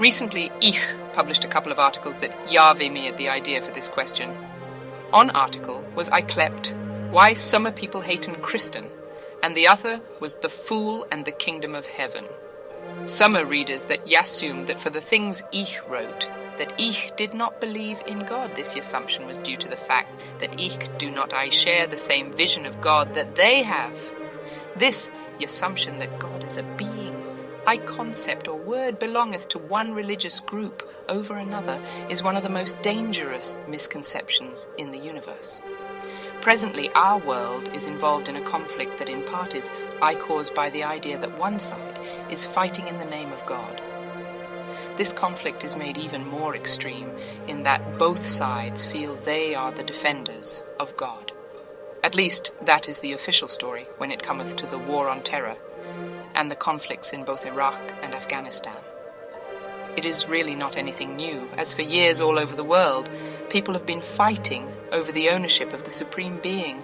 Recently, Ich published a couple of articles that Yahweh me at the idea for this question. One article was I klept, Why Summer People Haten Christen, and the other was The Fool and the Kingdom of Heaven. Summer readers that assumed that for the things Ich wrote, that Ich did not believe in God. This assumption was due to the fact that Ich do not I share the same vision of God that they have. This assumption that God is a being, I concept or word belongeth to one religious group over another is one of the most dangerous misconceptions in the universe. Presently, our world is involved in a conflict that in part is caused by the idea that one side is fighting in the name of God. This conflict is made even more extreme in that both sides feel they are the defenders of God. At least that is the official story when it cometh to the war on terror and the conflicts in both Iraq and Afghanistan. It is really not anything new, as for years all over the world, people have been fighting over the ownership of the Supreme Being.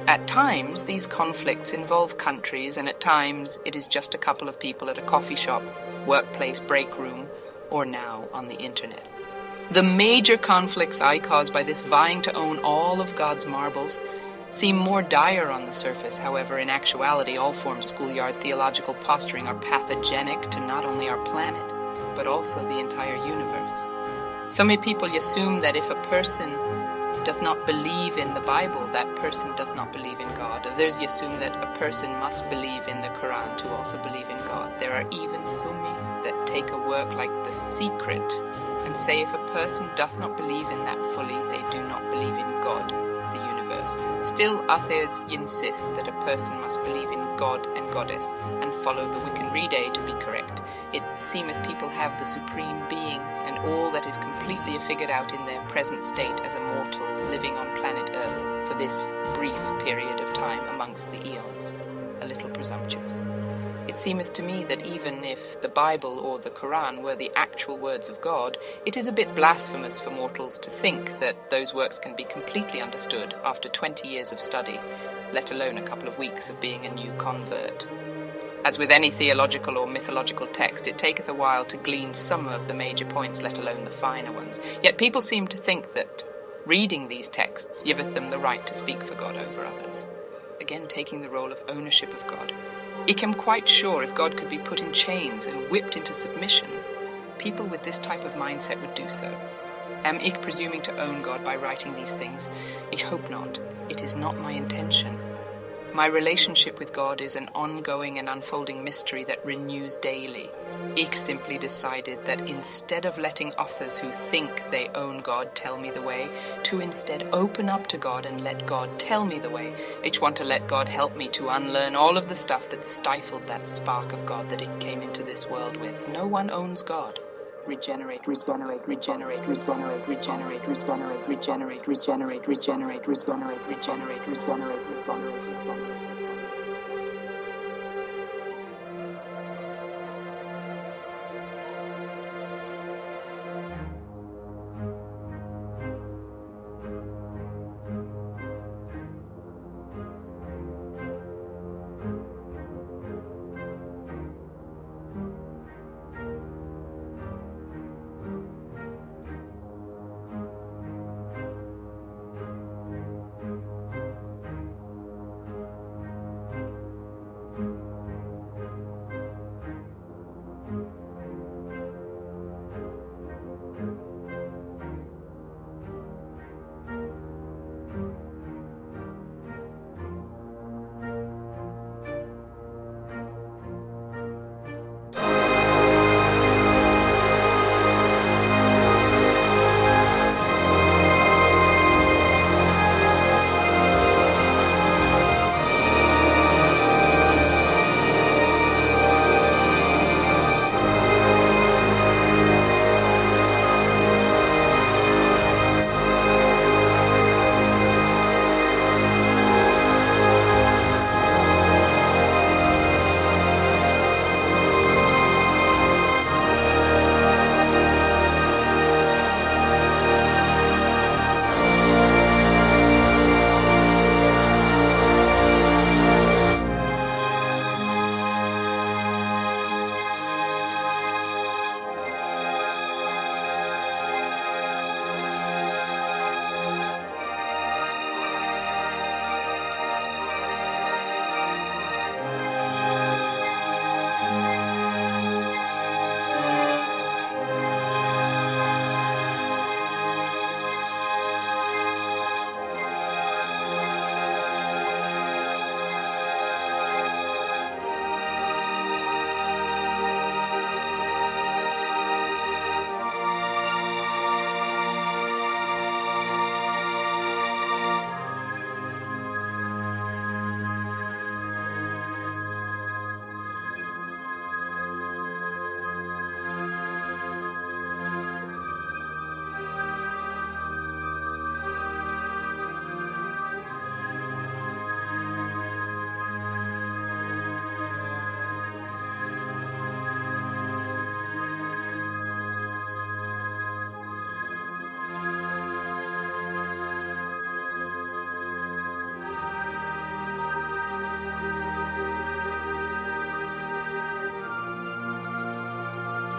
At times, these conflicts involve countries, and at times it is just a couple of people at a coffee shop, workplace, break room, or now on the internet. The major conflicts caused by this vying to own all of God's marbles seem more dire on the surface. However, in actuality, all forms schoolyard theological posturing are pathogenic to not only our planet, but also the entire universe. So many people assume that if a person doth not believe in the Bible, that person doth not believe in God. Others assume that a person must believe in the Quran to also believe in God. There are even so many that take a work like The Secret and say if a person doth not believe in that fully, they do not believe in God, the universe. Still, others insist that a person must believe in God and Goddess and follow the Wiccan Rede to be correct. It seemeth people have the Supreme Being and all that is completely figured out in their present state as a mortal living on planet Earth for this brief period of time amongst the eons. A little presumptuous. It seemeth to me that even if the Bible or the Quran were the actual words of God, it is a bit blasphemous for mortals to think that those works can be completely understood after 20 years of study, let alone a couple of weeks of being a new convert. As with any theological or mythological text, it taketh a while to glean some of the major points, let alone the finer ones. Yet people seem to think that reading these texts giveth them the right to speak for God over others, again taking the role of ownership of God. I am quite sure if God could be put in chains and whipped into submission, people with this type of mindset would do so. Am ich presuming to own God by writing these things? I hope not. It is not my intention. My relationship with God is an ongoing and unfolding mystery that renews daily. Ich simply decided that instead of letting others who think they own God tell me the way, to instead open up to God and let God tell me the way. I want to let God help me to unlearn all of the stuff that stifled that spark of God that it came into this world with. No one owns God. Regenerate, regenerate, regenerate, regenerate, regenerate, regenerate, regenerate, regenerate, regenerate, regenerate, regenerate, regenerate, regenerate.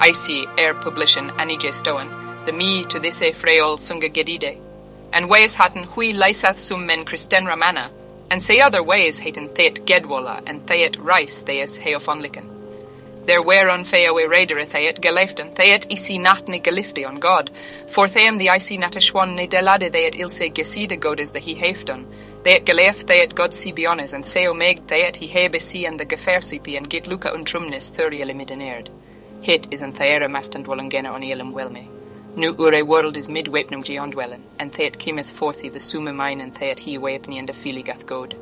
I see publishen Annie Stowen, the me to this freol sunga gedide, and ways hatten hui lysath sum men Christen Ramana, and say other ways haten theat gedwalla and theat rice theas heofonliken. There whereon feawe raider theat galeften, theat isi natne galifte on God, for theam the isi natashwan ne delade theat ilse geside godes the he hefton, theat galef theat God si biones, and seo meg theat he hebe si and the gefersipi and git luca untrumnis thuriele midenerd. Hit is an theera mastant wallengena on elam welme. Nu ure world is midwepnum geondwellen, and theat kimeth forthi the summe mine and theat he wepni and the filigath god.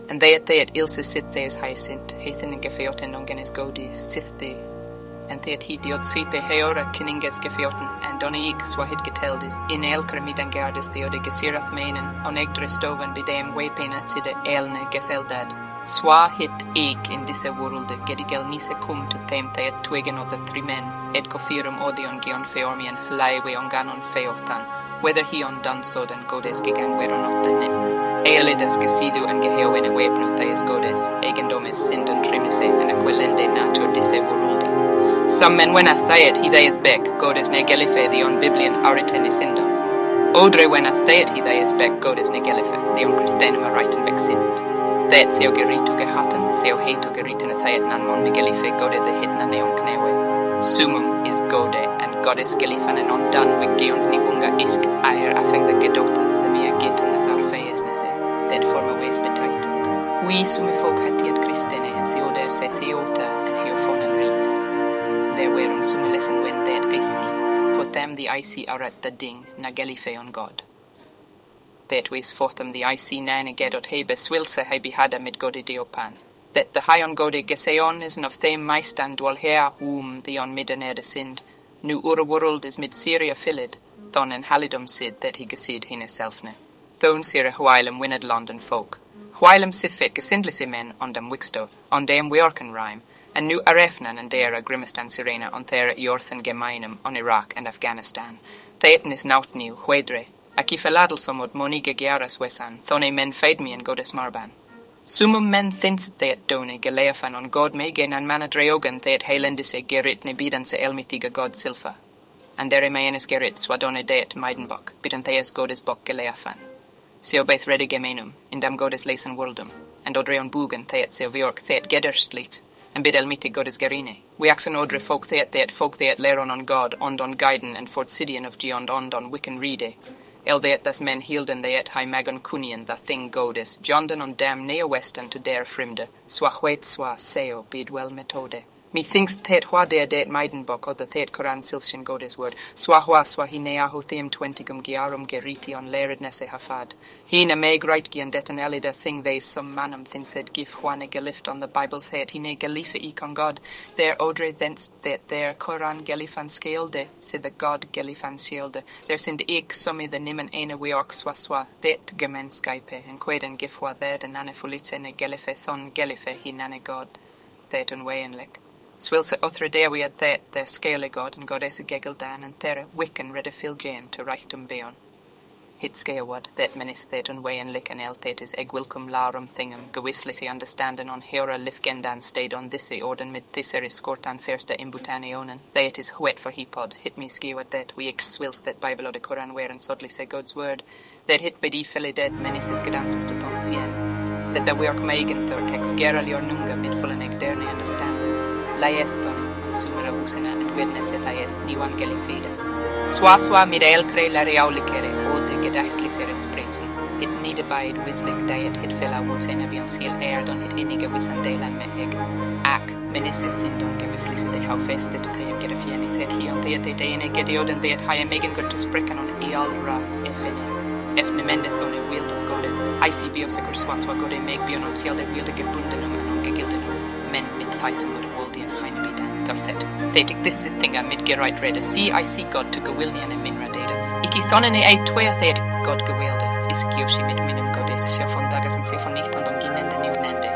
And theat ilse sit theas hyacinth, hethen and gefeoten ongenes godi, sithde, and theat he diod sipe heora kinninges gefeoten, and doniik swahid geteldis, in elkremid and gardis theode gesirath meinen, on egdre stoven bidem wepena side elne geseldad. Swa hit eek in disse worlde, gedigel nise cum to them theat twegen of the three men, et cofirum odion geon feormian, laiwe on ganon feotan, whether he on done so than godes gegan where or not the ne. Eolidas gesidu and geheoene webnu theas godes, egendomes sindon trimise, and aquilende natur disse worlde. Some men when theat he theas bec, godes ne gelife the on biblian auriten isindon. Odre when theat he theas bec, godes ne gelife, the on Christenum aritin bec sind. Theat seo geritu gehaten, seo heitu geritin theat nan mon gelife gode the hit na neon knewe. Sumum is gode, and godes gelifan and on done with geont ni unga isk aer affeng the gedotas, the mea gitten as arfeisnese, that former ways betitled. We summe folk hatiet Christene, and seoder se theota and heophonen ris. There were on summe lesson when that I see, for them the icy are at the ding, na gelife on God. That ways forth them the icy nane gedot hebe swilse he hada mid gode deopan. That the high on gode geseon is of them maistan dwal her whom the on middenerde sind. Nu ura world is mid Syria filled, thon en halidum sid that he gesid hine selfne. Thon sire whilem winned London folk. Whilem sithfit gesindlise men on dem wixto, on dem weorken rhyme, and nu arefnan and dera grimistan sirena on thera Yorthen Gemainum on Iraq and Afghanistan. Theaten is naut new, huedre. Aki feladel somod monige gearas wesan, thone men fade me and godes marban. Sumum men thins theat done geleafan on God megen and manadreogan theat helendise gerit ne bidan se elmitiga God silfa. And there mayenis gerit swadone deat meidenbok, bidan theas godes bok geleafan. Seo beth rede gemenum, indam godes lesen worldum, and odreon bugen theat seo viork theat gederstlit, and bid elmitig godes gerine. We axen odre folk theat leron on God, ondon guiden and fort sidian of geond ondon wicken ride. El theat das men hielden theat high magon cunian the thing godes, jonden on dam neo western to dare frimde, swahwet swa seo bid well metode. Methinks theat hwa dare deat meidenbok, or the theat Koran silfshin godes word, swahwa swahi neahu theim 20 giarum geriti on larednesse hafad. He na meg right gian det an elida thing they some manum thinsed gif hwane gelift on the Bible theat he ne gelife ec on God, there odre thence that there Koran gelifan scalede, sid the God gelifan shielde, there sind ec summi the nimen ene weork swaswa, that gemen skype, and queden gif hwa there the nane fulitse ne gelife thon gelife he nane God, that un wayen lek. Swilse uthra dare we at that their scale God and goddess gegel dan and thera wicken redde filgain to reichtum beon. Hit skeawad that menis that un way and lick and el that is egg wilcom larum thingum gewislity understanding on heora lifgendan stayed on thisi orden mid thiseri scortan firsta imbutanionen. That is wet for hipod hit me skeawad that we ex swils that Bible o de Koran where and sodly say God's word that hit bedi fili dead menis is gedances to ton sien that the work meigen thur ex gerali or nunga mid full and egg derne understanding. Laeston, sumera usena and witness et laes niwan gelifida. Swaswa mid elcre la reaulicere, ode gedachtlisere sprezi. It need abide wislik diet hit fella wusena bion seal airdon hit inniga wisandela meheg. Ac, menisse sindon gewislis de how festet theim get a fieni that he on theat deine gedioden theat high megan good to spricken on ealra efene. Efne mendethone wield of gode. I see biosecur swaswa gode meg bion on tielde wielde gebundenum and on gegildenum. Men mid thyson would Waldian Heinebidan, Thurthet. Thetic this thing I mid gerite reda. See, I see God to Gawilnian and Minra data. Iki thonene a twea theat God Gawilde. Is Kyoshi mid minum godes, Siofon dagas and Sefon nicht on ginende new nende.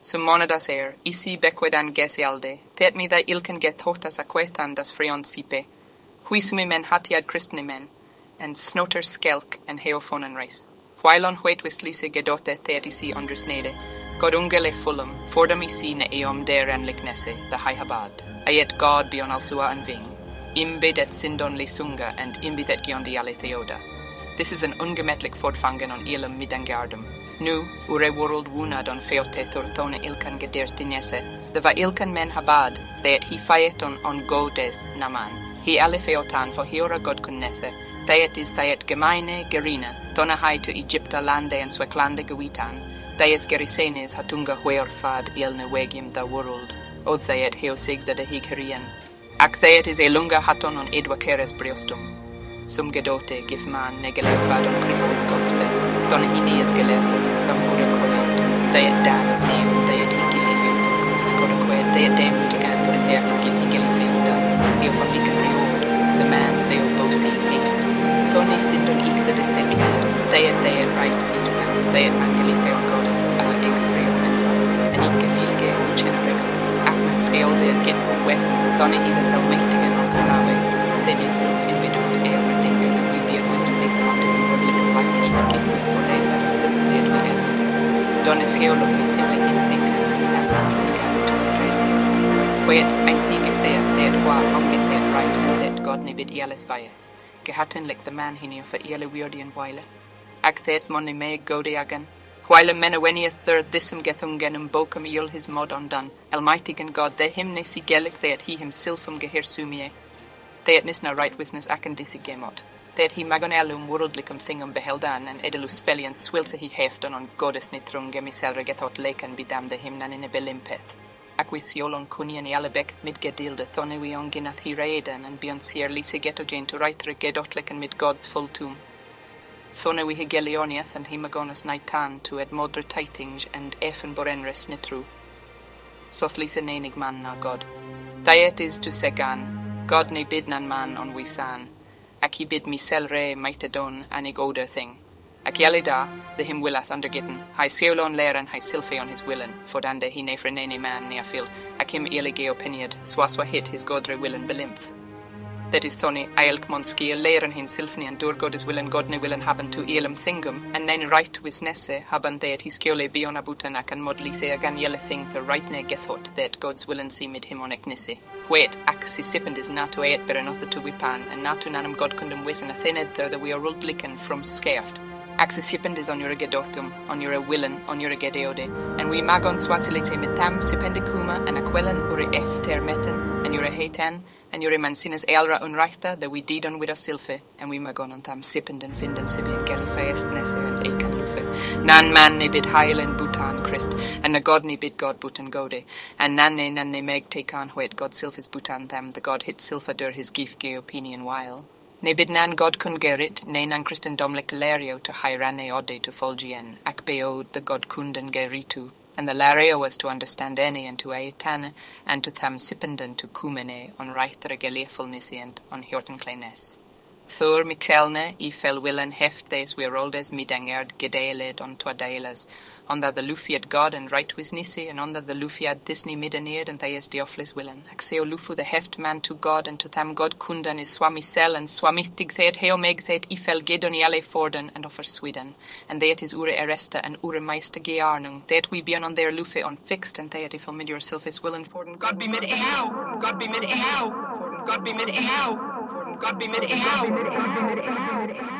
Sum monadas isi bequedan gesialde, teet mi tha ilken get totas aquethan das freon sipe, huisumi men hatiad Christni men, and snoter skelk and heophonen race. Whilon huet wislise gedote teet isi ondrisnede, God ungele fulum, fordam isi ne eom der en lignese, the high habad. Ayet God bion alsua and ving, imbid et sindon lisunga and imbid et giondi ale theoda. This is an ungemetlik fortfangen on ilum midangardum. Nu, ure world wunad on feote thorthone ilkan gederstinese, the va ilkan men habad, theet he faeton on godes naman. He ale feotan for hiora God kunnese, theet is theet gemeine gerina, thona hai to Egypta lande and sweklande gewitan, thees gerisenes hatunga huerfad ilne wegium da world, o theet heosigda de higerian. Ac theet is elunga haton on edwa keres briostum. Sum gedote gif man negelefad on Christus Godspel, don hinies gelefon in some urakoet, theet damas neum, theet higili heotok, korakoet, theet dem mutigan koreteris gil higili feoda, heofon hicariod, the man seo bosi hated. Thoni sindon ik the desekiad, theet right sitagan, theet mangeli feon godet, eg freo mesa, and ikke vilge uchena regel, akman skeolde and get from wesen, thoni hidas helmetigan on Zonawe, sed is self-invidut dinge, we be a wisdom lisa on this public life even give we for later at a self-made we end. Don is heolog mi simle hinseka, and mitigan to dread. Wait, I see gesea, theet wa, honget theet right, and that God nibid ieles vias. Gehatten like the man hinio for iele weirdian weile. Ac theet moni me godiagan. While menawenia third thisum gethungenum bocum il his mod undone. Almightygan God, the him nisi gelic theet he himselfum gehirsumie. Theet nisna right wisness acan disigemot. Theet he magonellum worldlicum thingum beheldan and edelus spellian swilse he hefton on goddess nitrung gemiselre gethot lecan bidam de him nan in a belimpeth. Acquisiolon cunian ialebec mid gedilde thone we on ginath he raedan and bion sier lise getogen to ritre gedotlecan mid God's full tomb. Thone we hegelioniath and himagonas naitan to ed modre titing and effen borenres nitru. Soth lise nenig man na God. Diet is to segan, God ne bid nan man on wisan. Ac he bid me selre maitedon anig oder thing. Ac yalida, the him willath undergitten, hi seolon leran hi silfe on his willen, fodande he ne frenene man nea fil, ac him ilige opiniad, swaswa hit his godre willen belimph. That is thoni aelk monski leran hin silfni and durgod is willen godne willen haben to elam thingum, and nen right wis nesse haben that his skiole bion abutan ac and modli se agan yele thing the right ne gethot that God's willen see mid him on eknisse. Wait, ac si sipend is natu aet berenotha to wipan, and natu nanum God kundum wisen a thined there that we are ruldliken from scaft. Accessipend is on your gedotum, on your willen, on your gedeode, and we magon swasilite mitam sipendicuma and aquellen ure f termeten, and your heitan, and your mansinas elra unreichta, that we did on with a silfe, and we magon on tam sipend and finden sibian gelifest nesse and ekan lufe. Nan man ne bid heil and butan Christ, and na God ne bid God butan gode, and nan ne meg take on whet God silfis butan them, the God hit silfa dur his gif ge opinion while. Ne bid nan God kun gerit, ne nan Christen domlik lario to hyrane ode to folgien, ac beod the God kunden geritu, and the lario was to understand any and to aetane, and to tham sipenden to kumene, on reichtere geleefulnisi and on hjorten kleines. Thur mixelne, I fel willen heftes we roldes midangerd gedeeled on twadelas, on that the lufiat God and right wisnisi, and on that the lufiat disney midaneerd and theies dioflis willen. Axeo lufu the heft man to God, and to tham God kundan is swami sel, and swamitig theet heomeg theet I fel gedoniale forden, and offer Sweden, and theet is ure eresta and ure meister gearnung, theet we be on their lufe on fixed, and theet if mid yourself is willen forden. God be mid ehow, God be mid ehow, forden God be mid ehow, forden God be mid ehow.